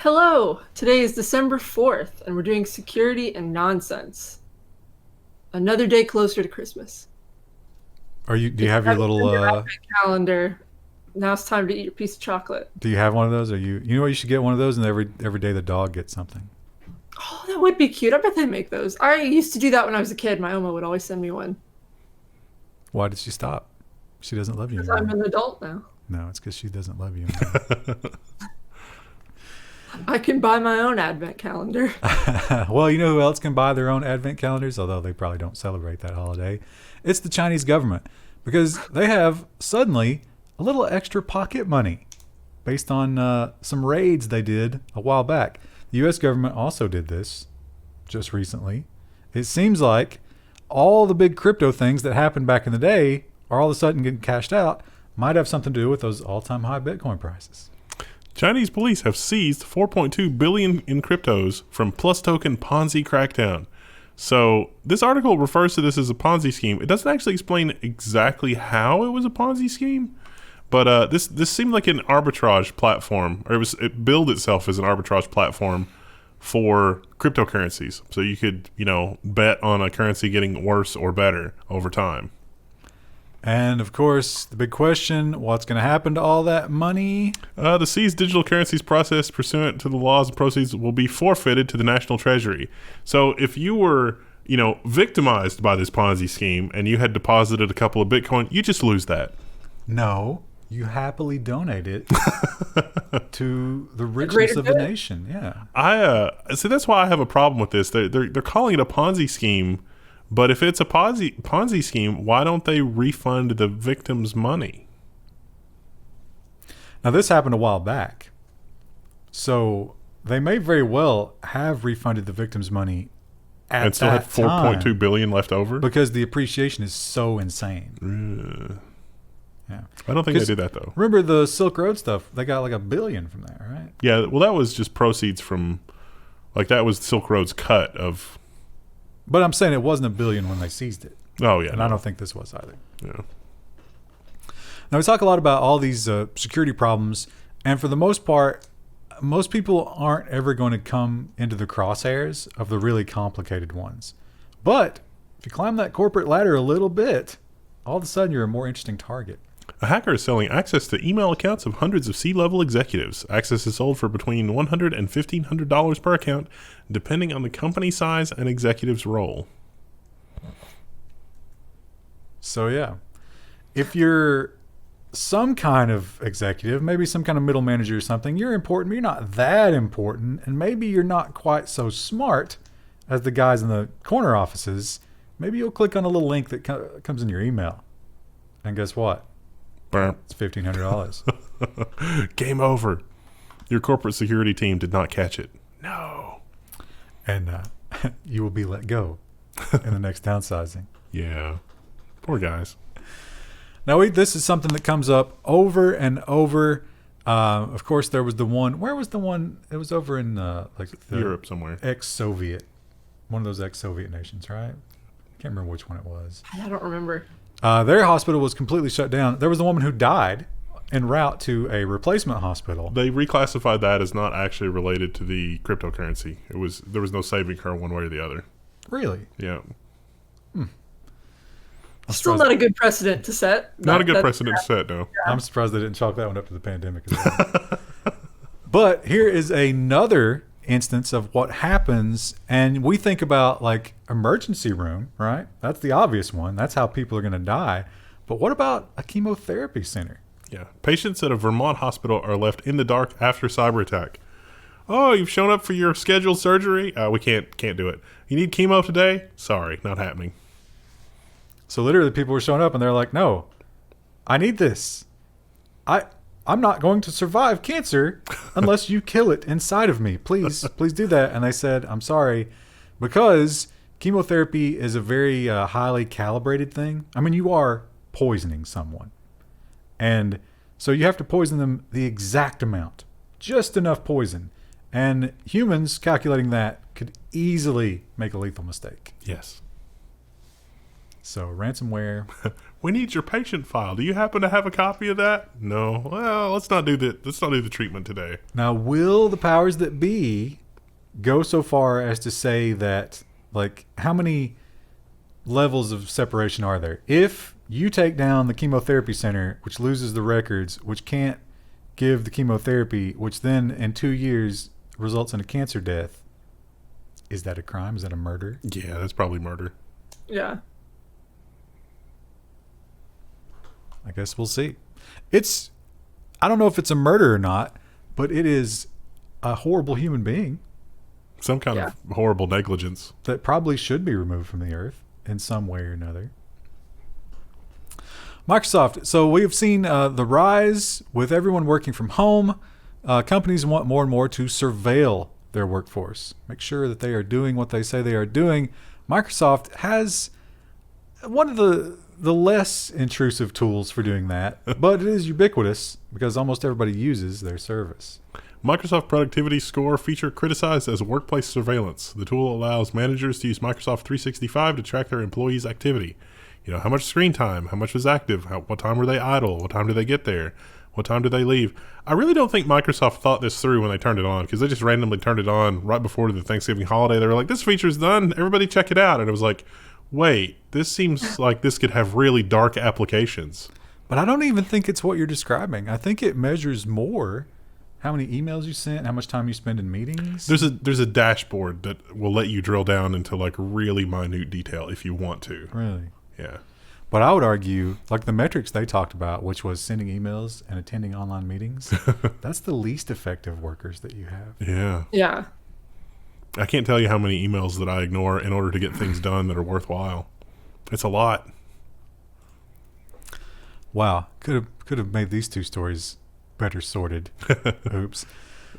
Hello! Today is December 4th, and we're doing security and nonsense. Another day closer to Christmas. Do you have your little Calendar. Now it's time to eat your piece of chocolate. do you have one of those? Or you know what, you should get one of those, and every day the dog gets something. Oh, that would be cute. I bet they make those. I used to do that when I was a kid. My Oma would always send me one. Why did she stop? She doesn't love you Because anymore. I'm an adult now. No, it's because she doesn't love you anymore. I can buy my own advent calendar. Well, you know who else can buy their own advent calendars, although they probably don't celebrate that holiday? It's the Chinese government, because they have suddenly a little extra pocket money based on some raids they did a while back. The U.S. government also did this just recently. It seems like all the big crypto things that happened back in the day are all of a sudden getting cashed out. Might have something to do with those all-time high Bitcoin prices. Chinese police have seized 4.2 billion in cryptos from PlusToken Ponzi crackdown. So this article refers to this as a Ponzi scheme. It doesn't actually explain exactly how it was a Ponzi scheme, but this seemed like an arbitrage platform, or it billed itself as an arbitrage platform for cryptocurrencies. So you could, bet on a currency getting worse or better over time. And of course, the big question, what's going to happen to all that money? The seized digital currencies processed pursuant to the laws and proceeds will be forfeited to the National Treasury. So if you were, victimized by this Ponzi scheme and you had deposited a couple of Bitcoin, you just lose that. No, you happily donate it to the richness of the nation. Yeah. So that's why I have a problem with this. They're calling it a Ponzi scheme. But if it's a Ponzi scheme, why don't they refund the victim's money? Now, this happened a while back. So they may very well have refunded the victim's money at and still had 4.2 billion left over? Because the appreciation is so insane. Yeah. I don't think they did that, though. Remember the Silk Road stuff? They got like $1 billion from there, right? Yeah, well, that was just proceeds from, that was Silk Road's cut of... But I'm saying it wasn't $1 billion when they seized it. Oh, yeah. And I don't think this was either. Yeah. Now, we talk a lot about all these security problems, and for the most part, most people aren't ever going to come into the crosshairs of the really complicated ones. But if you climb that corporate ladder a little bit, all of a sudden you're a more interesting target. A hacker is selling access to email accounts of hundreds of C-level executives. Access is sold for between $100 and $1,500 per account, depending on the company size and executive's role. So, yeah. If you're some kind of executive, maybe some kind of middle manager or something, you're important, but you're not that important, and maybe you're not quite so smart as the guys in the corner offices. Maybe you'll click on a little link that comes in your email. And guess what? It's $1,500. Game over. Your corporate security team did not catch it. No. And you will be let go in the next downsizing. Yeah. Poor guys. Now, this is something that comes up over and over. Of course, there was the one. Where was the one? It was over in Europe somewhere. Ex-Soviet. One of those ex-Soviet nations, right? I can't remember which one it was. I don't remember. Their hospital was completely shut down. There was a woman who died en route to a replacement hospital. They reclassified that as not actually related to the cryptocurrency. There was no saving her one way or the other. Really? Yeah. Still not a good precedent to set. Not a good precedent to set, no. Yeah. I'm surprised they didn't chalk that one up to the pandemic as well. But here is another instance of what happens, and we think about like emergency room, right? That's the obvious one. That's how people are going to die. But what about a chemotherapy center? Yeah. Patients at a Vermont hospital are left in the dark after cyberattack. Oh, you've shown up for your scheduled surgery? We can't do it. You need chemo today? Sorry, not happening. So literally people were showing up and they're like, no, I need this. I'm not going to survive cancer unless you kill it inside of me. Please do that. And they said, I'm sorry, because chemotherapy is a very highly calibrated thing. I mean, you are poisoning someone. And so you have to poison them the exact amount, just enough poison. And humans calculating that could easily make a lethal mistake. Yes. So ransomware. We need your patient file. Do you happen to have a copy of that? No. Well, let's not do the treatment today. Now, will the powers that be go so far as to say that, like, how many levels of separation are there? If you take down the chemotherapy center, which loses the records, which can't give the chemotherapy, which then in 2 years results in a cancer death, is that a crime? Is that a murder? Yeah, that's probably murder. Yeah. I guess we'll see. I don't know if it's a murder or not, but it is a horrible human being. Some kind of horrible negligence. That probably should be removed from the earth in some way or another. Microsoft. So we have seen the rise with everyone working from home. Companies want more and more to surveil their workforce, make sure that they are doing what they say they are doing. Microsoft has one of the less intrusive tools for doing that, but it is ubiquitous because almost everybody uses their service. Microsoft Productivity Score feature criticized as workplace surveillance. The tool allows managers to use Microsoft 365 to track their employees' activity. You know, how much screen time, how much was active, what time were they idle, what time did they get there, what time did they leave. I really don't think Microsoft thought this through when they turned it on, because they just randomly turned it on right before the Thanksgiving holiday. They were like, this feature's done, everybody check it out. And it was like, wait, this seems like this could have really dark applications. But I don't even think it's what you're describing. I think it measures more how many emails you sent, how much time you spend in meetings. There's a dashboard that will let you drill down into like really minute detail if you want to. Really? Yeah. But I would argue, like the metrics they talked about, which was sending emails and attending online meetings, that's the least effective workers that you have. Yeah. Yeah. I can't tell you how many emails that I ignore in order to get things done that are worthwhile. It's a lot. Wow. Could have made these two stories better sorted. Oops.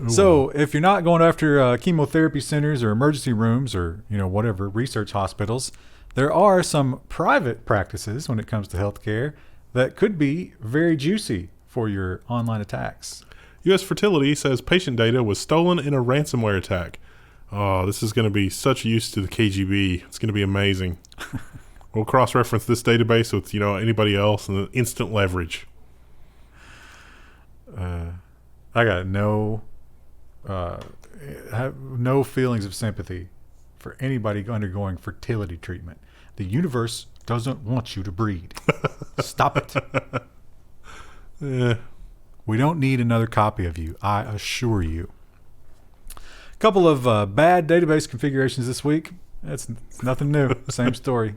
So if you're not going after chemotherapy centers or emergency rooms or, whatever, research hospitals, there are some private practices when it comes to healthcare that could be very juicy for your online attacks. U.S. Fertility says patient data was stolen in a ransomware attack. Oh, this is going to be such use to the KGB. It's going to be amazing. We'll cross-reference this database with, anybody else and instant leverage. I got no feelings of sympathy for anybody undergoing fertility treatment. The universe doesn't want you to breed. Stop it. Yeah. We don't need another copy of you, I assure you. A couple of bad database configurations this week. It's nothing new. Same story.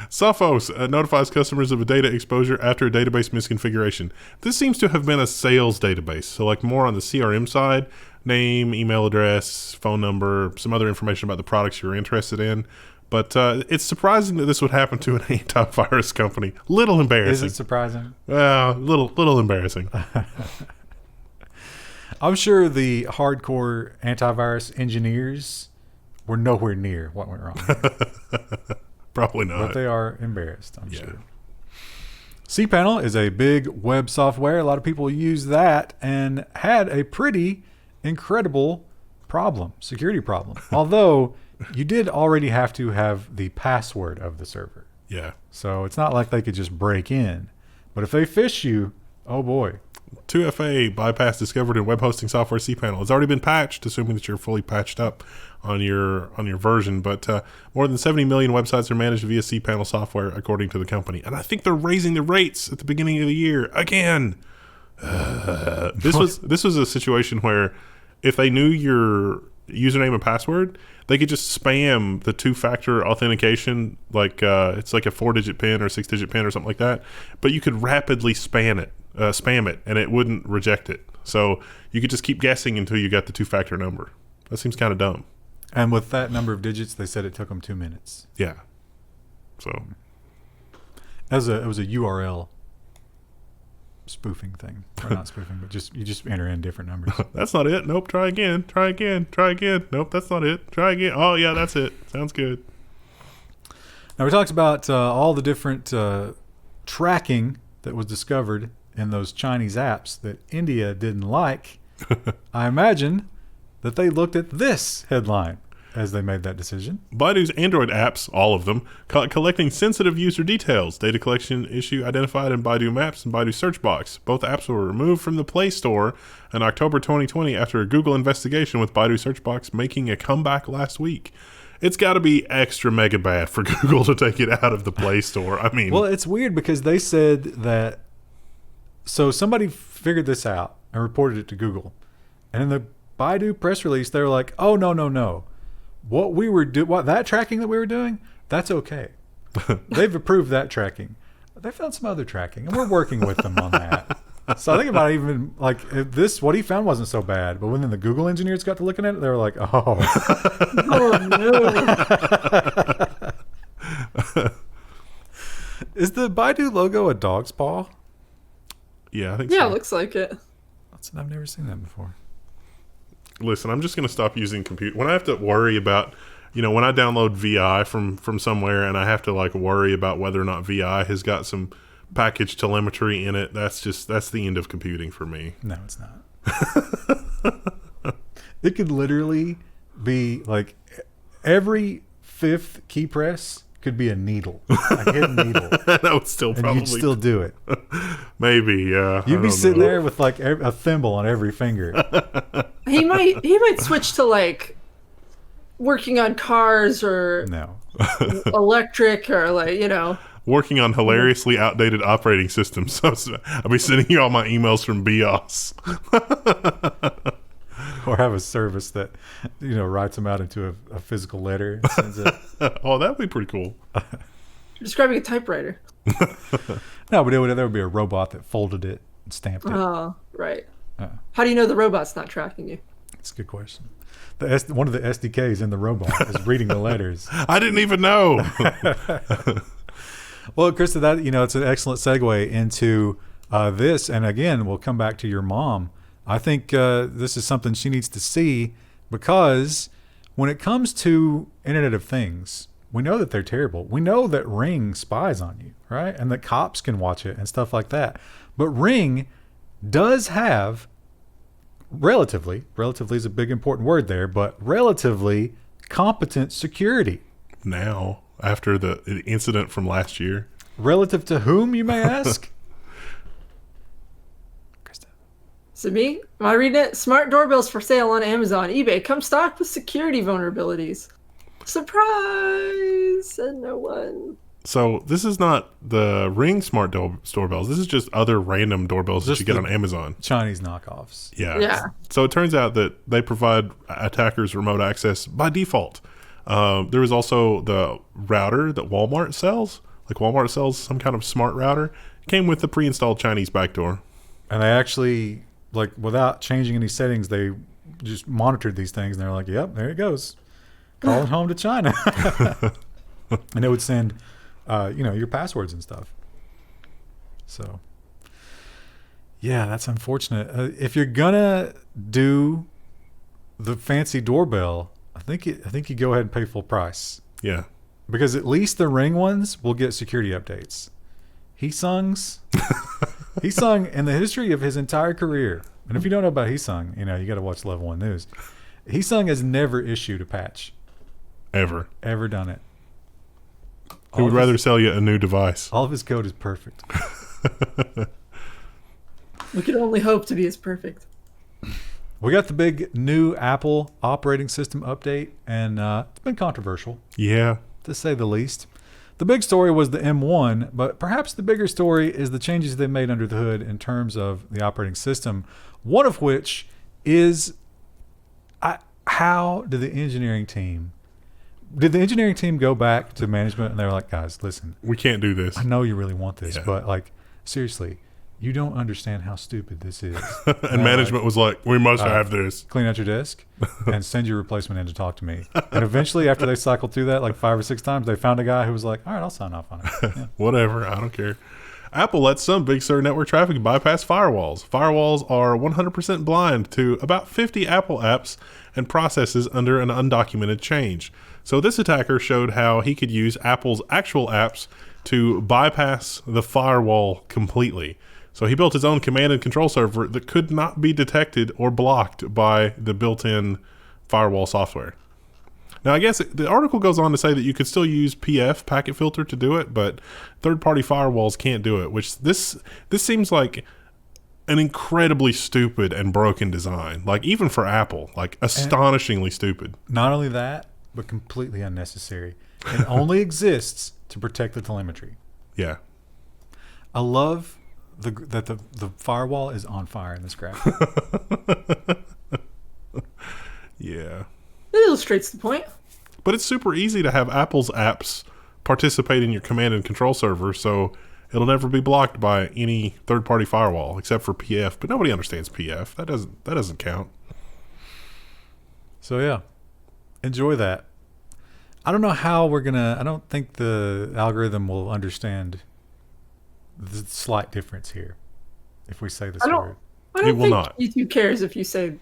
Sophos notifies customers of a data exposure after a database misconfiguration. This seems to have been a sales database, so like more on the CRM side, name, email address, phone number, some other information about the products you're interested in. But it's surprising that this would happen to an antivirus company. Little embarrassing. Is it surprising? Little embarrassing. I'm sure the hardcore antivirus engineers were nowhere near what went wrong. Probably not. But they are embarrassed, I'm sure. cPanel is a big web software. A lot of people use that and had a pretty incredible security problem. Although you did already have to have the password of the server. Yeah. So it's not like they could just break in. But if they phish you, oh boy. 2FA bypass discovered in web hosting software cPanel. It's already been patched, assuming that you're fully patched up on your version. But more than 70 million websites are managed via cPanel software, according to the company. And I think they're raising the rates at the beginning of the year again. This was a situation where if they knew your username and password, they could just spam the two-factor authentication, like it's like a 4-digit PIN or 6-digit PIN or something like that. But you could rapidly spam it, and it wouldn't reject it. So you could just keep guessing until you got the two-factor number. That seems kind of dumb. And with that number of digits, they said it took them 2 minutes. Yeah. So it was a URL spoofing thing, or not spoofing, but you just enter in different numbers. That's not it. Nope. Try again. Nope, that's not it. Try again. Oh yeah, that's it. Sounds good. Now we talked about all the different tracking that was discovered in those Chinese apps that India didn't like. I imagine that they looked at this headline. as they made that decision. Baidu's Android apps, all of them, collecting sensitive user details. Data collection issue identified in Baidu Maps and Baidu Search Box. Both apps were removed from the Play Store in October 2020 after a Google investigation, with Baidu Search Box making a comeback last week. It's got to be extra mega bad for Google to take it out of the Play Store. I mean... Well, it's weird because they said that... So somebody figured this out and reported it to Google. And in the Baidu press release, they were like, oh, no. What that tracking that we were doing, that's okay. They've approved that tracking. They found some other tracking, and we're working with them on that. So I think about even like if this, what he found wasn't so bad, but when then the Google engineers got to looking at it, they were like, oh, no. Is the Baidu logo a dog's paw? Yeah, I think so. Yeah, it looks like it. I've never seen that before. Listen, I'm just going to stop using computer. When I have to worry about, when I download VI from somewhere and I have to like worry about whether or not VI has got some package telemetry in it, that's the end of computing for me. No, it's not. It could literally be like every fifth key press could be a needle, a hidden needle. That would still probably... And you'd still do it. Maybe, yeah. You'd be sitting there with like a thimble on every finger. He might switch to like working on cars or electric or like, working on hilariously outdated operating systems. So I'll be sending you all my emails from BIOS. Or have a service that, writes them out into a physical letter and sends it. Oh, that would be pretty cool. You're describing a typewriter. No, but there would be a robot that folded it and stamped it. Oh, right. How do you know the robot's not tracking you? That's a good question. One of the SDKs in the robot is reading the letters. I didn't even know. Well, Krista, that it's an excellent segue into this, and again, we'll come back to your mom. I think this is something she needs to see, because when it comes to Internet of Things, we know that they're terrible. We know that Ring spies on you, right? And that cops can watch it and stuff like that. But Ring does have relatively is a big important word there, but relatively competent security. Now, after the incident from last year. Relative to whom, you may ask? So me? Am I reading it? Smart doorbells for sale on Amazon, eBay. Come stocked with security vulnerabilities. Surprise! Said no one. So this is not the Ring smart doorbells. This is just other random doorbells that you get on Amazon. Chinese knockoffs. Yeah. So it turns out that they provide attackers remote access by default. There is also the router that Walmart sells. Like Walmart sells some kind of smart router. It came with the pre-installed Chinese backdoor. And they actually, like, without changing any settings, they just monitored these things. And they're like, yep, there it goes. Calling home to China. And it would send, your passwords and stuff. So, yeah, that's unfortunate. If you're going to do the fancy doorbell, I think you go ahead and pay full price. Yeah. Because at least the Ring ones will get security updates. He sung in the history of his entire career. And if you don't know about He-Sung, you got to watch Level1News. He-Sung has never issued a patch. Ever done it. He would rather sell you a new device. All of his code is perfect. We can only hope to be as perfect. We got the big new Apple operating system update, and it's been controversial. Yeah. To say the least. The big story was the M1, but perhaps the bigger story is the changes they made under the hood in terms of the operating system, one of which is how did the engineering team go back to management and they were like, guys, listen. We can't do this. I know you really want this, but like, seriously, you don't understand how stupid this is. And management was like, we must have this. Clean out your desk and send your replacement in to talk to me. And eventually, after they cycled through that like 5 or 6 times, they found a guy who was like, all right, I'll sign off on it. Yeah. Whatever. I don't care. Apple lets some Big Sur network traffic bypass firewalls. Firewalls are 100% blind to about 50 Apple apps and processes under an undocumented change. So this attacker showed how he could use Apple's actual apps to bypass the firewall completely. So he built his own command and control server that could not be detected or blocked by the built-in firewall software. Now, I guess the article goes on to say that you could still use PF, packet filter, to do it, but third-party firewalls can't do it, which this seems like an incredibly stupid and broken design. Like, even for Apple, like, astonishingly stupid. Not only that, but completely unnecessary. It only exists to protect the telemetry. Yeah. I love that the firewall is on fire in this graphic. Yeah. It illustrates the point. But it's super easy to have Apple's apps participate in your command and control server, so it'll never be blocked by any third-party firewall except for PF. But nobody understands PF. That doesn't count. So yeah, enjoy that. I don't know how we're gonna. I don't think the algorithm will understand the slight difference here if we say this word. I don't It will think not. YouTube cares if you say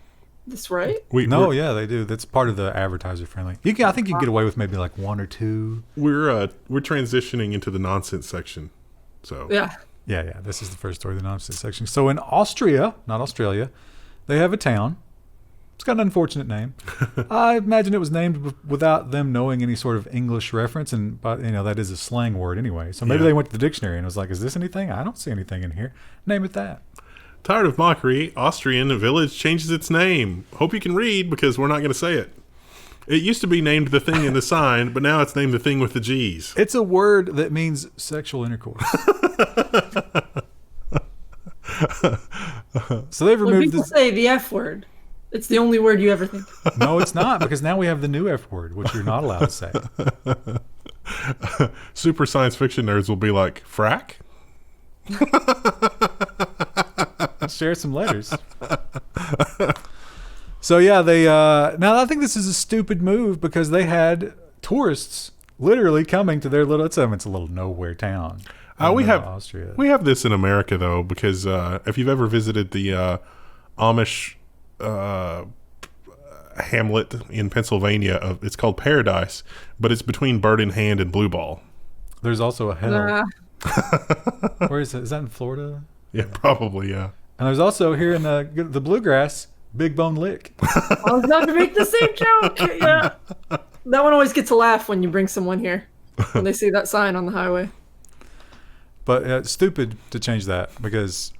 this right. Yeah, they do. That's part of the advertiser friendly. I think you can get away with maybe like one or two. We're transitioning into the nonsense section. So Yeah. Yeah. This is the first story of the nonsense section. So in Austria, not Australia, they have a town. It's got an unfortunate name. I imagine it was named without them knowing any sort of English reference, and that is a slang word anyway. So maybe they went to the dictionary and was like, "Is this anything? I don't see anything in here. Name it that." Tired of mockery, Austrian village changes its name. Hope you can read because we're not going to say it. It used to be named the thing in the sign, but now it's named the thing with the G's. It's a word that means sexual intercourse. So they've When removed people this. say the F word, it's the only word you ever think of. No, it's not, because now we have the new F word, which you're not allowed to say. Super science fiction nerds will be like, frack? Share some letters. So yeah, they now I think this is a stupid move because they had tourists literally coming to their little. It's a little nowhere town. We have Austria. We have this in America though, because if you've ever visited the Amish hamlet in Pennsylvania, it's called Paradise, but it's between Bird in Hand and Blue Ball. There's also a hell. Nah. Where is it? Is that in Florida? Yeah, probably, yeah. And there's also here in the bluegrass, Big Bone Lick. I was about to make the same joke. Yeah. That one always gets a laugh when you bring someone here when they see that sign on the highway. But it's stupid to change that because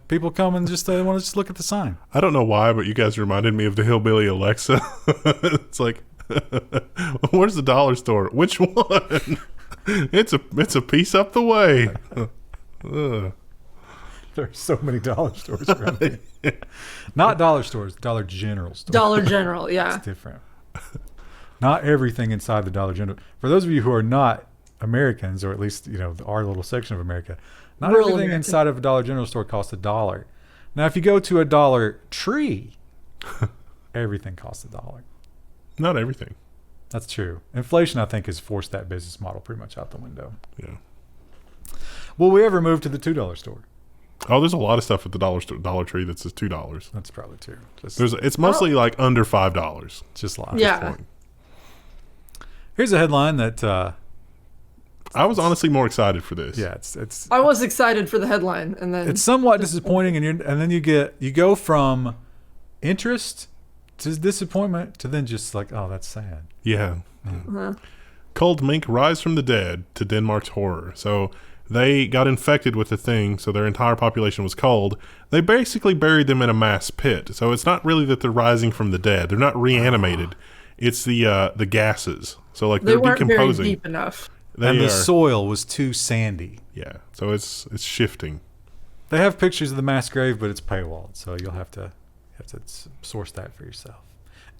people come and they want to just look at the sign. I don't know why, but you guys reminded me of the hillbilly Alexa. It's like, where's the dollar store? Which one? It's a piece up the way. There's so many dollar stores around here. Not dollar stores, Dollar General stores. Dollar General, yeah. It's different. Not everything inside the Dollar General. For those of you who are not Americans, or at least our little section of America, not Rural everything America. inside of a Dollar General store costs $1. Now, if you go to a Dollar Tree, everything costs $1. Not everything. That's true. Inflation, I think, has forced that business model pretty much out the window. Yeah. Will we ever move to the $2 store? Oh, there's a lot of stuff at the Dollar Tree that says $2. That's probably true. It's mostly like under $5. Just lies. Yeah. Here's a headline that I was honestly more excited for this. yeah, it's I was excited for the headline, and then it's somewhat disappointing, and then you go from interest to disappointment to then just like, oh, that's sad. Yeah. Culled mink rise from the dead to Denmark's horror. So they got infected with the thing, so their entire population was culled. They basically buried them in a mass pit. So it's not really that they're rising from the dead. They're not reanimated. It's the gases. So like they they're weren't very decomposing. deep enough. And the soil was too sandy. Yeah. So it's shifting. They have pictures of the mass grave, but it's paywalled, so you'll have to source that for yourself.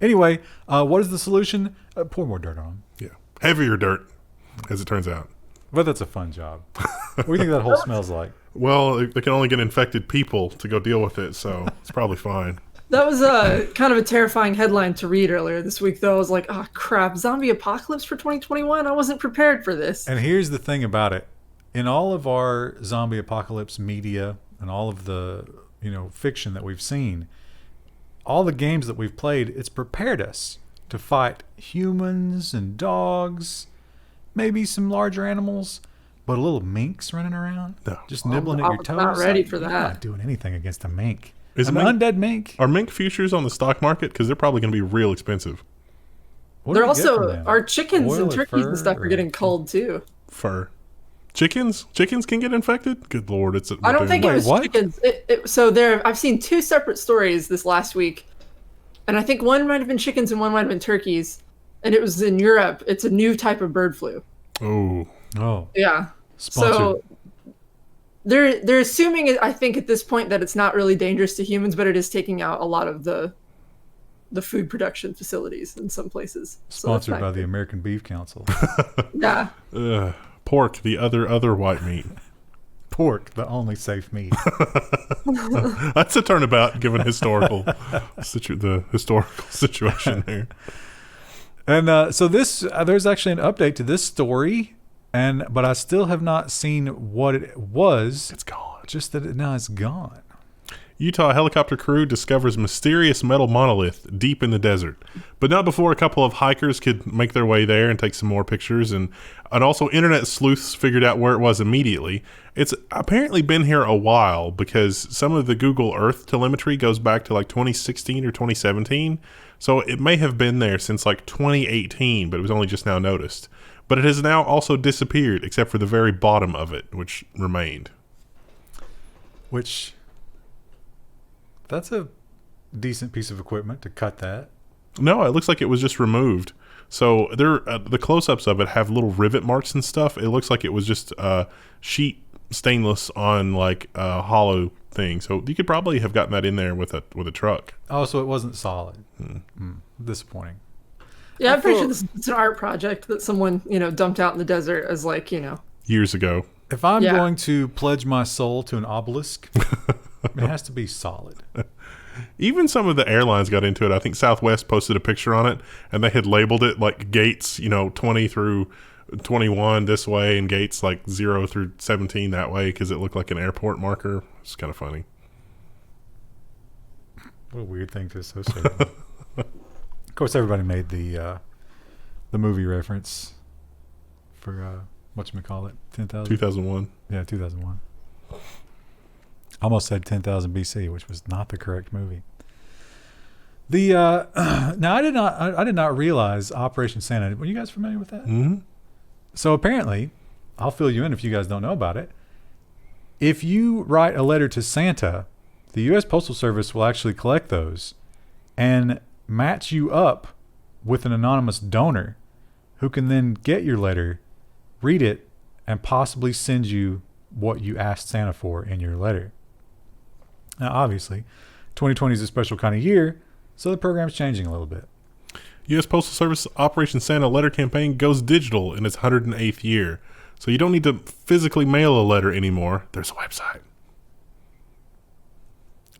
Anyway, what is the solution? Pour more dirt on them. Yeah. Heavier dirt, as it turns out. But that's a fun job. What do you think that hole smells like? Well, they can only get infected people to go deal with it, so it's probably fine. That was a kind of a terrifying headline to read earlier this week, though. I was like, oh, crap, zombie apocalypse for 2021? I wasn't prepared for this. And here's the thing about it. In all of our zombie apocalypse media and all of the, fiction that we've seen, all the games that we've played, it's prepared us to fight humans and dogs, maybe some larger animals, but a little minks running around, just nibbling at your toes. I'm not ready for I'm that. not doing anything against a mink. Is An mink- undead mink? Are mink futures on the stock market? Because they're probably going to be real expensive. What They're do we get from also them? our chickens Oil and or turkeys fur and stuff or- are getting culled too. Fur. Chickens can get infected. Good lord, it's. I don't think it Wait, was what? chickens. So I've seen two separate stories this last week, and I think one might have been chickens and one might have been turkeys, and it was in Europe. It's a new type of bird flu. Oh, Oh, Yeah. sponsored. So they're assuming, I think, at this point that it's not really dangerous to humans, but it is taking out a lot of the food production facilities in some places. So that's Sponsored not by the good. American Beef Council. Yeah. pork, the other white meat. Pork, the only safe meat. That's a turnabout given historical the historical situation there. And so there's actually an update to this story, but I still have not seen what it was. It's gone. Just that now it's gone. Utah helicopter crew discovers mysterious metal monolith deep in the desert, but not before a couple of hikers could make their way there and take some more pictures, and also internet sleuths figured out where it was immediately. It's apparently been here a while because some of the Google Earth telemetry goes back to like 2016 or 2017, so it may have been there since like 2018, but it was only just now noticed. But it has now also disappeared except for the very bottom of it, which remained. Which, that's a decent piece of equipment to cut that. No, it looks like it was just removed. So the close-ups of it have little rivet marks and stuff. It looks like it was just sheet stainless on like a hollow thing. So you could probably have gotten that in there with a truck. Oh, so it wasn't solid. Disappointing. Yeah, I'm pretty sure it's an art project that someone, dumped out in the desert as Years ago. If I'm Yeah. going to pledge my soul to an obelisk, it has to be solid. Even some of the airlines got into it. I think Southwest posted a picture on it, and they had labeled it like gates, 20 through 21 this way, and gates like 0 through 17 that way, because it looked like an airport marker. It's kind of funny. What a weird thing to associate with. Of course, everybody made the movie reference for whatchamacallit, 10,000? 2001. Yeah, 2001. Almost said 10,000 BC, which was not the correct movie. Now I did not realize Operation Santa. Were you guys familiar with that? Mm-hmm. So apparently, I'll fill you in if you guys don't know about it. If you write a letter to Santa, the U.S. Postal Service will actually collect those and match you up with an anonymous donor who can then get your letter, read it, and possibly send you what you asked Santa for in your letter. Now, obviously, 2020 is a special kind of year, so the program's changing a little bit. U.S. Postal Service Operation Santa letter campaign goes digital in its 108th year. So you don't need to physically mail a letter anymore. There's a website.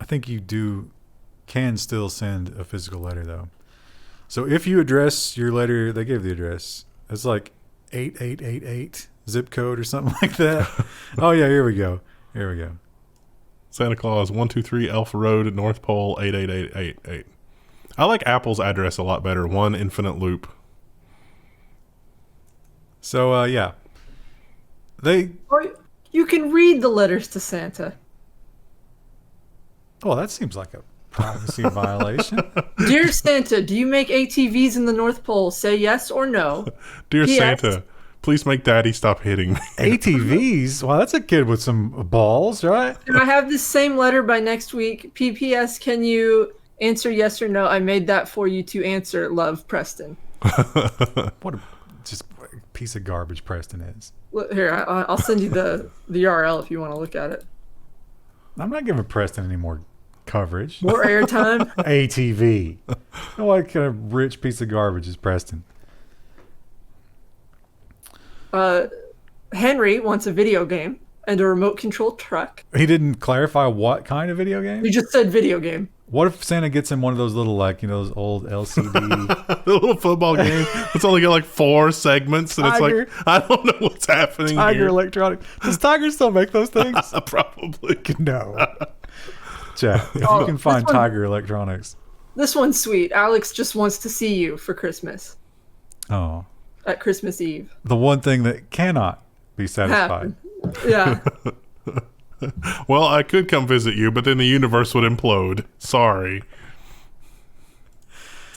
I think you can still send a physical letter, though. So if you address your letter, they gave the address. It's like 8888 zip code or something like that. Oh, yeah, here we go. Santa Claus, 123 Elf Road, North Pole, 88888. I like Apple's address a lot better. One infinite loop. So, yeah. Or you can read the letters to Santa. Oh, that seems like a privacy violation. Dear Santa, do you make ATVs in the North Pole? Say yes or no. Dear P.S. Santa, please make Daddy stop hitting me. ATVs? Wow, that's a kid with some balls, right? Can I have this same letter by next week? PPS, can you answer yes or no? I made that for you to answer. Love, Preston. What a just piece of garbage Preston is. Look, here, I'll send you the URL if you want to look at it. I'm not giving Preston any more coverage. More airtime. ATV. What kind of rich piece of garbage is Preston? Henry wants a video game and a remote controlled truck. He didn't clarify what kind of video game? You just said video game. What if Santa gets him one of those little, those old LCD... The little football game. It's only got like 4 segments, and Tiger. it's like, I don't know what's happening Tiger here. Electronic. Does Tiger still make those things? Probably. No. Chat, if you Oh, can find this one- Tiger Electronics. This one's sweet. Alex just wants to see you for Christmas Oh. at Christmas Eve. The one thing that cannot be satisfied. Happen. Yeah. Well, I could come visit you, but then the universe would implode. Sorry.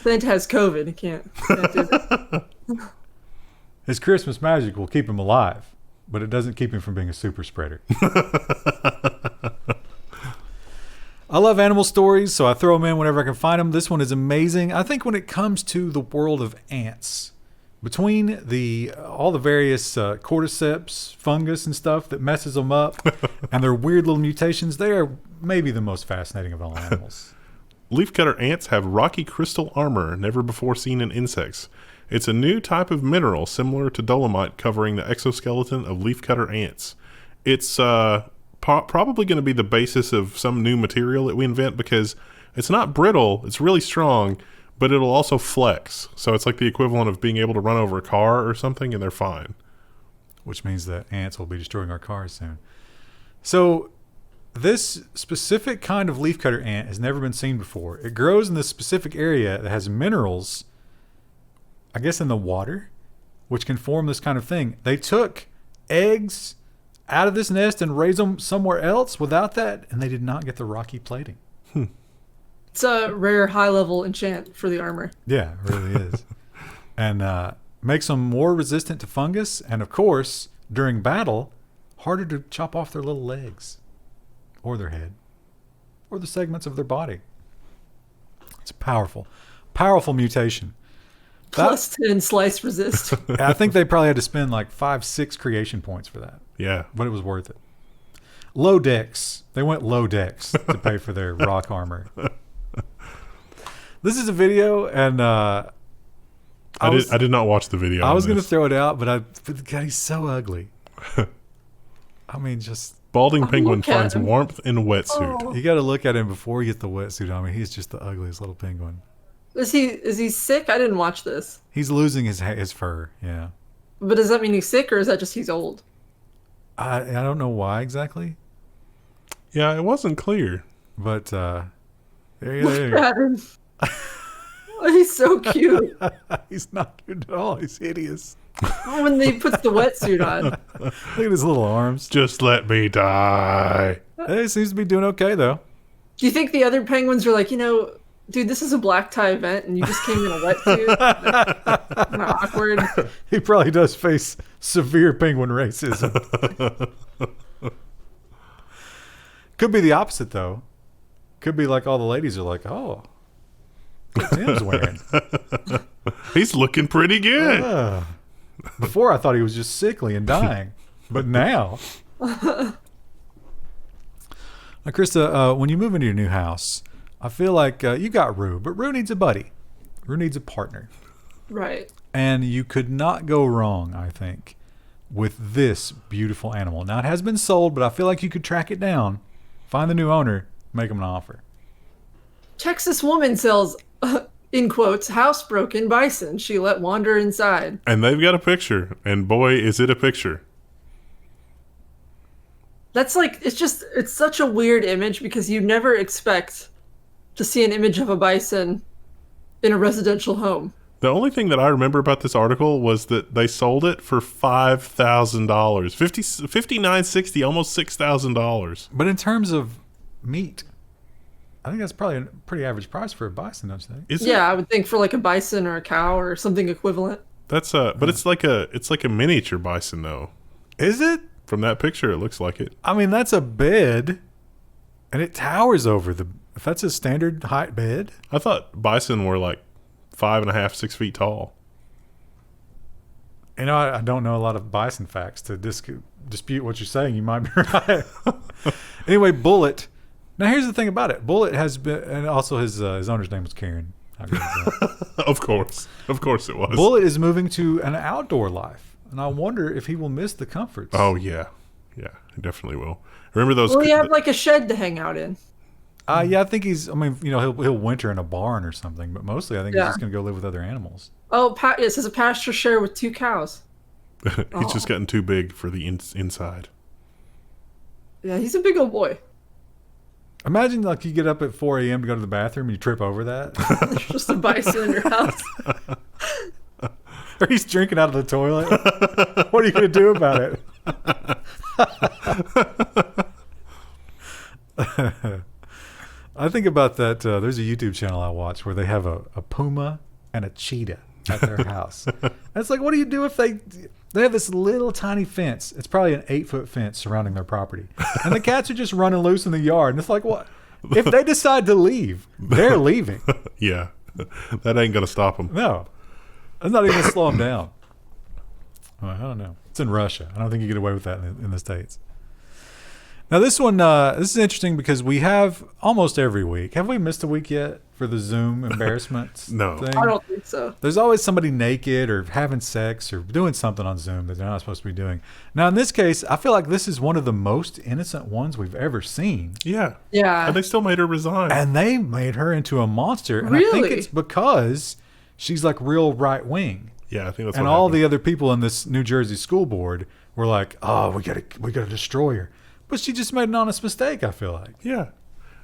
Santa has COVID. He can't do that. His Christmas magic will keep him alive, but it doesn't keep him from being a super spreader. I love animal stories, so I throw them in whenever I can find them. This one is amazing. I think when it comes to the world of ants, between all the various cordyceps, fungus, and stuff that messes them up, and their weird little mutations, they are maybe the most fascinating of all animals. Leafcutter ants have rocky crystal armor never before seen in insects. It's a new type of mineral similar to dolomite covering the exoskeleton of leafcutter ants. It's probably going to be the basis of some new material that we invent because it's not brittle, it's really strong, but it'll also flex. So it's like the equivalent of being able to run over a car or something and they're fine. Which means that ants will be destroying our cars soon. So this specific kind of leafcutter ant has never been seen before. It grows in this specific area that has minerals, I guess in the water, which can form this kind of thing. They took eggs out of this nest and raised them somewhere else without that, and they did not get the rocky plating. It's a rare high-level enchant for the armor. Yeah, it really is. And makes them more resistant to fungus, and of course, during battle, harder to chop off their little legs, or their head, or the segments of their body. It's a powerful, powerful mutation. Plus 10 slice resist. I think they probably had to spend like 5-6 creation points for that. Yeah. But it was worth it. Low decks. They went low decks to pay for their rock armor. This is a video, and I did not watch the video. I was going to throw it out, but God, he's so ugly. I mean, just balding penguin look at finds him. warmth in wetsuit. Oh. you got to look at him before you get the wetsuit on. I mean, he's just the ugliest little penguin. Is he sick? I didn't watch this. He's losing his fur. Yeah. But does that mean he's sick, or is that just he's old? I don't know why exactly, Yeah, it wasn't clear. but there you Look go. at him. Oh, he's so cute. He's not cute at all. He's hideous. Oh, when he puts the wetsuit on. Look at his little arms. Just let me die. He seems to be doing okay though. Do you think the other penguins are like, dude, this is a black tie event, and you just came in a wetsuit? Kind of awkward. He probably does face severe penguin racism. Could be the opposite though. Could be like all the ladies are like, oh, what Tim's wearing. He's looking pretty good. Before I thought he was just sickly and dying, but now. Now, Krista, when you move into your new house, I feel like you got Rue, but Rue needs a buddy. Rue needs a partner. Right. And you could not go wrong, I think, with this beautiful animal. Now, it has been sold, but I feel like you could track it down, find the new owner, make him an offer. Texas woman sells, in quotes, housebroken bison she let wander inside. And they've got a picture, and boy, is it a picture. That's like, it's such a weird image because you never expect to see an image of a bison in a residential home. The only thing that I remember about this article was that they sold it for $5,000, $59.60, almost $6,000. But in terms of meat, I think that's probably a pretty average price for a bison, don't you think? Is it? Yeah, I would think for like a bison or a cow or something equivalent. That's but it's like a miniature bison though. Is it? From that picture, it looks like it. I mean, that's a bed, and it towers over if that's a standard height bed. I thought bison were like 5.5, 6 feet tall. You know, I don't know a lot of bison facts to dispute what you're saying. You might be right. Anyway, Bullet. Now, here's the thing about it. Bullet has been, and also his owner's name was Karen. How good is that? Of course it was. Bullet is moving to an outdoor life, and I wonder if he will miss the comforts. Oh yeah, he definitely will. Remember those? Will he have like a shed to hang out in? Yeah, I think he's. I mean, he'll winter in a barn or something, but mostly I think he's Yeah. just going to go live with other animals. Oh, it says a pasture share with 2 cows. He's just gotten too big for the inside. Yeah, he's a big old boy. Imagine like you get up at 4 a.m. to go to the bathroom and you trip over that. There's just a bison in your house. Or he's drinking out of the toilet. What are you going to do about it? I think about that. There's a YouTube channel I watch where they have a puma and a cheetah at their house. And it's like, what do you do if they have this little tiny fence? It's probably an 8-foot fence surrounding their property. And the cats are just running loose in the yard. And it's like, what? If they decide to leave, they're leaving. Yeah. That ain't going to stop them. No. That's not even going to slow them down. I don't know. It's in Russia. I don't think you get away with that in the States. Now, this one, this is interesting because we have almost every week. Have we missed a week yet for the Zoom embarrassment No. thing? I don't think so. There's always somebody naked or having sex or doing something on Zoom that they're not supposed to be doing. Now, in this case, I feel like this is one of the most innocent ones we've ever seen. Yeah. Yeah. And they still made her resign. And they made her into a monster. And I think Really? it's because she's like real right wing. Yeah, I think that's And what all happened. the other people in this New Jersey school board were like, "Oh, we gotta destroy her." But she just made an honest mistake, I feel like. Yeah.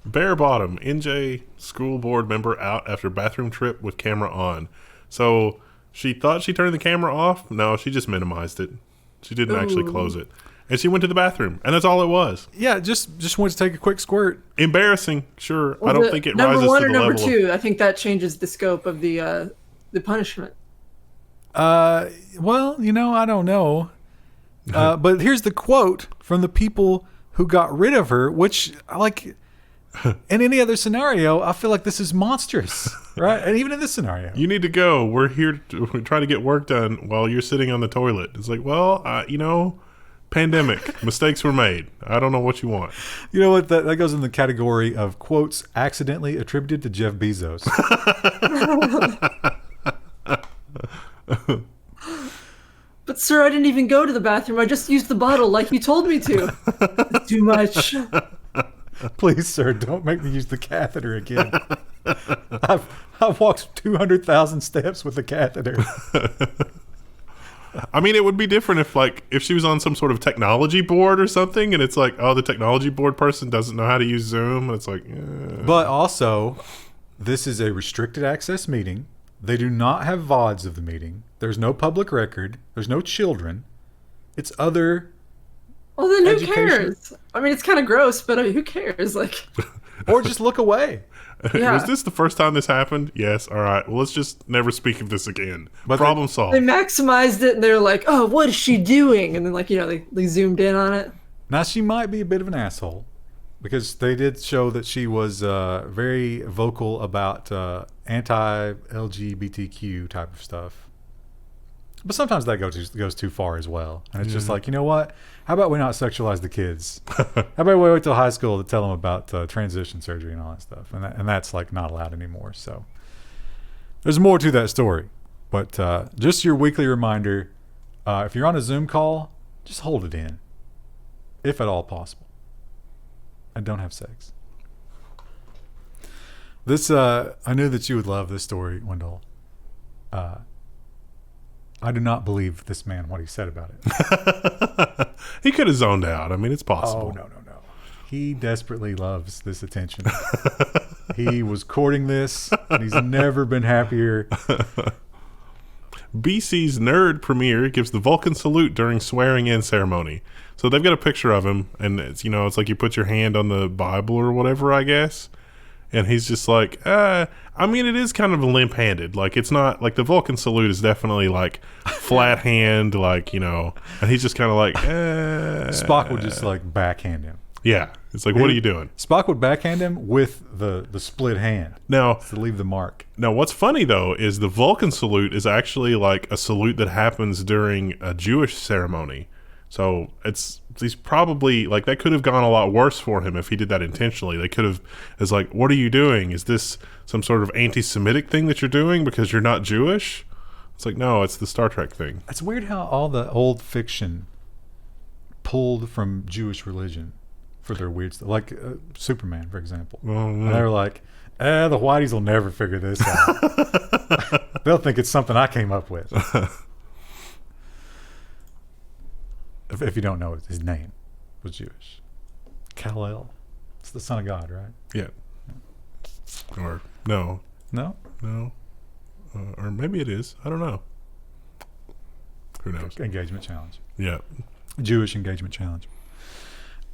Bare bottom, NJ school board member out after bathroom trip with camera on. So she thought she turned the camera off. No, she just minimized it. She didn't actually close it. And she went to the bathroom. And that's all it was. Yeah, just wanted to take a quick squirt. Embarrassing, sure. Well, I don't think it rises number one to or the number level two. I think that changes the scope of the punishment. Well, I don't know. But here's the quote from the people who got rid of her, which, like, in any other scenario, I feel like this is monstrous, right? And even in this scenario. You need to go. We're here we're trying to get work done while you're sitting on the toilet. It's like, well, pandemic. Mistakes were made. I don't know what you want. You know what? That goes in the category of quotes accidentally attributed to Jeff Bezos. But sir, I didn't even go to the bathroom. I just used the bottle like you told me to. It's too much. Please, sir, don't make me use the catheter again. I've walked 200,000 steps with the catheter. I mean, it would be different if she was on some sort of technology board or something, and it's like, oh, the technology board person doesn't know how to use Zoom, and it's like, But also, this is a restricted access meeting. They do not have VODs of the meeting. There's no public record. There's no children. It's other. Well, then who Education. cares? I mean, it's kind of gross, but who cares? Like, Or just look away. yeah. Was this the first time this happened? Yes. All right. Well, let's just never speak of this again. But Problem They solved. maximized it, and they're like, "Oh, what is she doing?" And then, like, they zoomed in on it. Now, she might be a bit of an asshole because they did show that she was very vocal about anti-LGBTQ type of stuff. But sometimes that goes too far as well. And it's just like, you know what? How about we not sexualize the kids? How about we wait till high school to tell them about transition surgery and all that stuff? And that's like not allowed anymore. So there's more to that story. But just your weekly reminder, if you're on a Zoom call, just hold it in, if at all possible. And don't have sex. This, I knew that you would love this story, Wendell. I do not believe this man what he said about it. He could have zoned out. I mean, it's possible. Oh, no. He desperately loves this attention. He was courting this, and he's never been happier. BC's nerd premier gives the Vulcan salute during swearing-in ceremony. So they've got a picture of him, and it's like you put your hand on the Bible or whatever, I guess. And he's just like, I mean, it is kind of limp-handed. Like, it's not, like, the Vulcan salute is definitely, like, flat hand, like, and he's just kind of like, Spock would just, like, backhand him. Yeah. It's like, what are you doing? Spock would backhand him with the split hand Now, to leave the mark. what's funny, though, is the Vulcan salute is actually, like, a salute that happens during a Jewish ceremony. So he's probably, like, that could have gone a lot worse for him if he did that intentionally. They could have, it's like, what are you doing? Is this some sort of anti-Semitic thing that you're doing because you're not Jewish? It's like, no, it's the Star Trek thing. It's weird how all the old fiction pulled from Jewish religion for their weird stuff. Like Superman, for example. And they were like, the whiteys will never figure this out. They'll think it's something I came up with. If you don't know, his name was Jewish. Kal-El. It's the son of God, right? Yeah. Or no. No? Or maybe it is. I don't know. Who knows? Engagement challenge. Yeah. Jewish engagement challenge.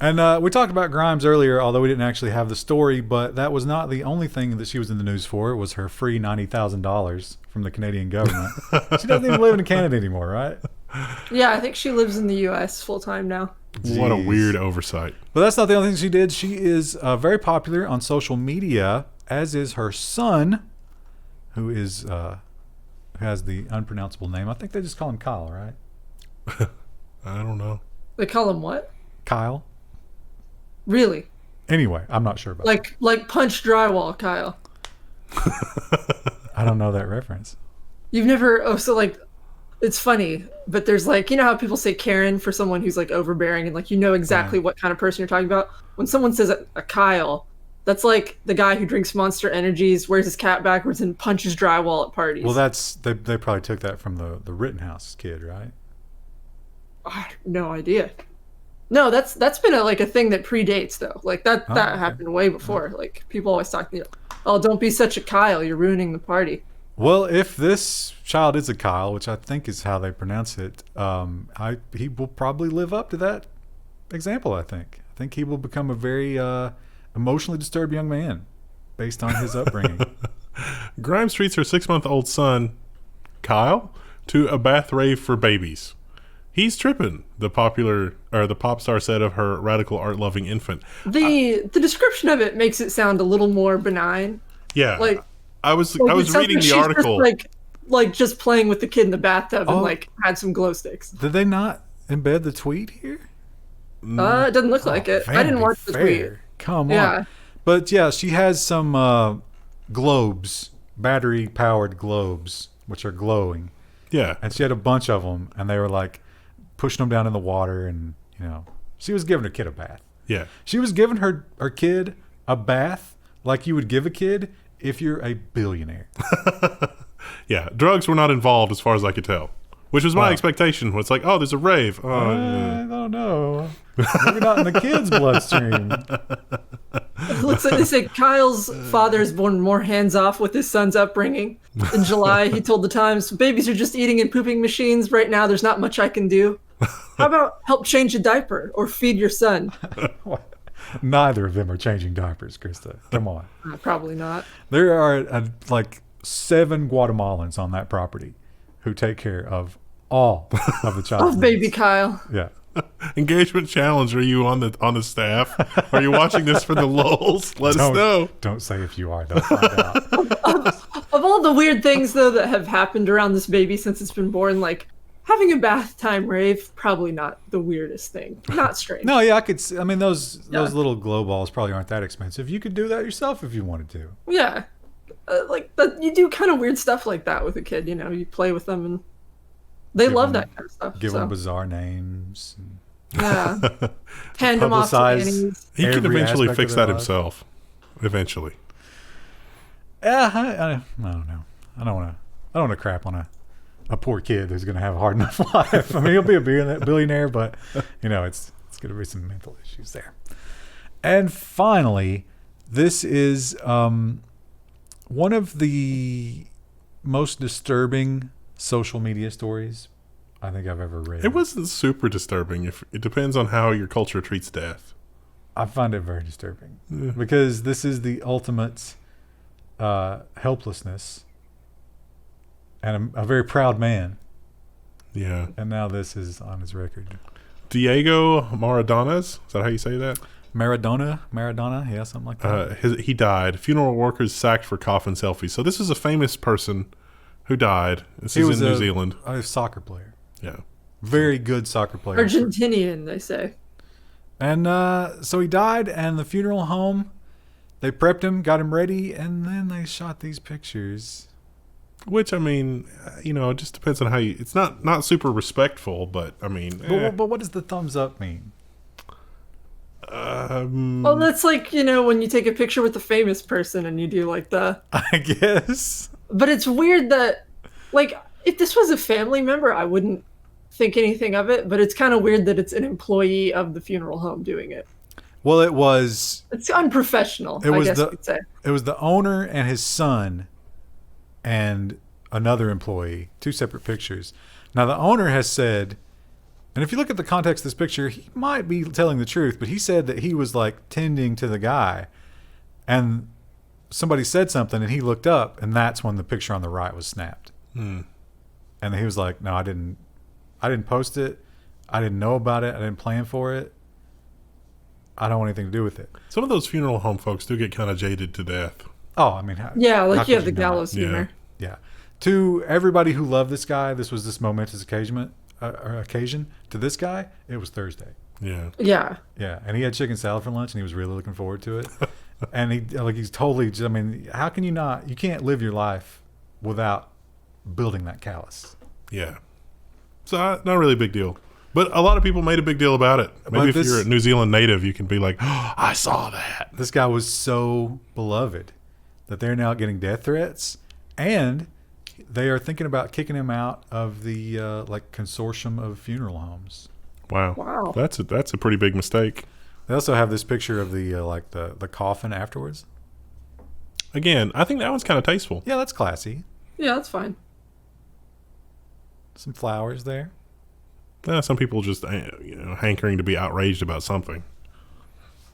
And we talked about Grimes earlier, although we didn't actually have the story, but that was not the only thing that she was in the news for. It was her free $90,000 from the Canadian government. She doesn't even live in Canada anymore, right? Yeah, I think she lives in the U.S. full time now. What a Jeez. weird oversight. But that's not the only thing she did. She is very popular on social media, as is her son, who is has the unpronounceable name. I think they just call him Kyle, right? I don't know. They call him what? Kyle. Really? Anyway, I'm not sure about Like punch drywall, Kyle. that. I don't know that reference. You've never... Oh, so like... It's funny, but there's like... You know how people say Karen for someone who's like overbearing and like you know exactly what kind of person you're talking about? When someone says a Kyle, that's like the guy who drinks Monster Energies, wears his cap backwards, and punches drywall at parties. Well, that's they probably took that from the Rittenhouse kid, right? I have no idea. No, that's been a thing that predates though. Like that okay. happened way before. Like people always talk, oh, don't be such a Kyle, you're ruining the party. Well, if this child is a Kyle, which I think is how they pronounce it, he will probably live up to that example. I think he will become a very emotionally disturbed young man based on his upbringing. Grimes treats her 6-month-old son, Kyle, to a bath rave for babies. He's tripping, the pop star said of her radical art-loving infant. The description of it makes it sound a little more benign. Yeah, like I was it sounds reading like the she's article. Just like just playing with the kid in the bathtub and like had some glow sticks. Did they not embed the tweet here? It doesn't look like it. I didn't watch the tweet. Come Yeah. on. But yeah, she has some globes, battery-powered globes, which are glowing. Yeah, And she had a bunch of them, and they were like pushing them down in the water, and she was giving her kid a bath. yeah. She was giving her kid a bath like you would give a kid if you're a billionaire. Yeah, drugs were not involved as far as I could tell, which was my Wow. expectation. It's like, oh, there's a rave. Oh, I don't know. Maybe not in the kid's bloodstream. It looks like they say Kyle's father is born more hands-off with his son's upbringing. In July, he told the Times, babies are just eating and pooping machines. Right now, there's not much I can do. How about help change a diaper or feed your son? Neither of them are changing diapers, Krista. Come on. Probably not. There are like 7 Guatemalans on that property who take care of all of the child's Oh, baby needs. Kyle. Yeah. Engagement challenge. Are you on the staff? Are you watching this for the lulls? Let us know. Don't say if you are. They'll find out. Of all the weird things, though, that have happened around this baby since it's been born, like having a bath time rave, probably not the weirdest thing. Not strange. No, yeah, I could. I mean, those little glow balls probably aren't that expensive. You could do that yourself if you wanted to. Yeah. Like that, you do kind of weird stuff like that with a kid. You play with them, and they love that kind of stuff. Give so. them bizarre names. Yeah. Hand them off to Publicize. nannies. He can Every eventually aspect fix of their that life. himself. Eventually. Yeah, I don't know. I don't want to crap on a poor kid who's going to have a hard enough life. I mean, he'll be a billionaire, but it's going to be some mental issues there. And finally, this is one of the most disturbing social media stories I think I've ever read. It wasn't super disturbing. It depends on how your culture treats death. I find it very disturbing because this is the ultimate helplessness and a very proud man. Yeah. And now this is on his record. Diego Maradona's, is that how you say that? Maradona, yeah, something like that. He died. Funeral workers sacked for coffin selfies. So this is a famous person who died. This is in New Zealand. A soccer player. Yeah. Very good soccer player. Argentinian, they say. And so he died, and the funeral home, they prepped him, got him ready, and then they shot these pictures. Which, I mean, it just depends on how you... It's not super respectful, but, I mean... But what does the thumbs up mean? Well, that's like, when you take a picture with a famous person and you do like the... I guess. But it's weird that, like, if this was a family member, I wouldn't think anything of it, but it's kind of weird that it's an employee of the funeral home doing it. Well, it was... It's unprofessional, I guess you could say. It was the owner and his son and another employee, 2 separate pictures. Now, the owner has said And if you look at the context of this picture, he might be telling the truth, but he said that he was like tending to the guy, and somebody said something, and he looked up, and that's when the picture on the right was snapped. And he was like, "No, I didn't post it. I didn't know about it. I didn't plan for it. I don't want anything to do with it." Some of those funeral home folks do get kind of jaded to death. Oh, I mean, Yeah, like how you have could the not? gallows humor. Yeah. To everybody who loved this guy, this was this momentous occasion. To this guy, it was Thursday. Yeah. Yeah. Yeah, and he had chicken salad for lunch, and he was really looking forward to it. And he's totally. I mean, how can you not? You can't live your life without building that callus. Yeah. So not really a big deal. But a lot of people made a big deal about it. Maybe if you're a New Zealand native, you can be like, "Oh, I saw that." This guy was so beloved that they're now getting death threats, and they are thinking about kicking him out of the consortium of funeral homes. Wow. That's a pretty big mistake. They also have this picture of the coffin afterwards. Again, I think that one's kind of tasteful. Yeah, that's classy. Yeah, that's fine. Some flowers there. Some people just hankering to be outraged about something.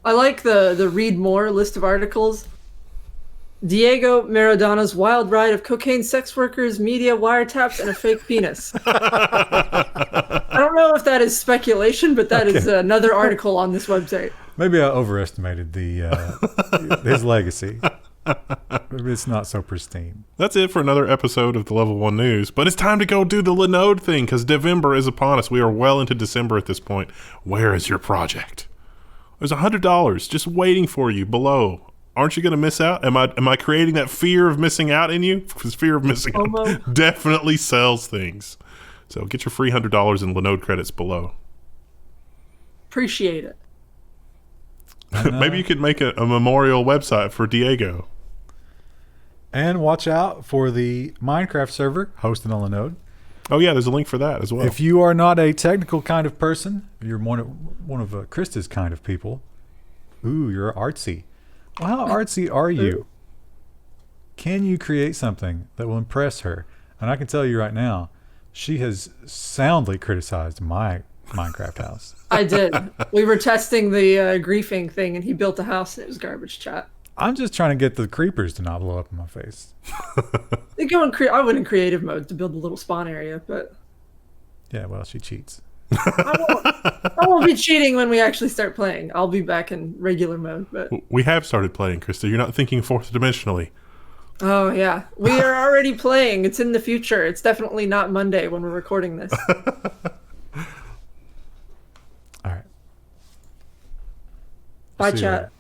I like the read more list of articles. Diego Maradona's wild ride of cocaine, sex workers, media wiretaps, and a fake penis. I don't know if that is speculation, but that is another article on this website. Maybe I overestimated his legacy. Maybe it's not so pristine. That's it for another episode of the Level 1 News. But it's time to go do the Linode thing, because Devember is upon us. We are well into December at this point. Where is your project? There's $100 just waiting for you below. Aren't you going to miss out? Am I creating that fear of missing out in you? Because fear of missing out definitely sells things. So get your free $100 in Linode credits below. Appreciate it. Maybe you could make a memorial website for Diego. And watch out for the Minecraft server hosted on Linode. Oh yeah, there's a link for that as well. If you are not a technical kind of person, you're one of Krista's kind of people. Ooh, you're artsy. Well, how artsy are you? Can you create something that will impress her? And I can tell you right now, she has soundly criticized my Minecraft house. I did. We were testing the griefing thing, and he built a house, and it was garbage chat. I'm just trying to get the creepers to not blow up in my face. They go in I went in creative mode to build a little spawn area, but yeah, well, she cheats. I won't be cheating when we actually start playing. I'll be back in regular mode. But we have started playing, Krista. You're not thinking fourth dimensionally. Oh yeah, we are already playing. It's in the future. It's definitely not Monday when we're recording this. All right. Bye, See you chat. later.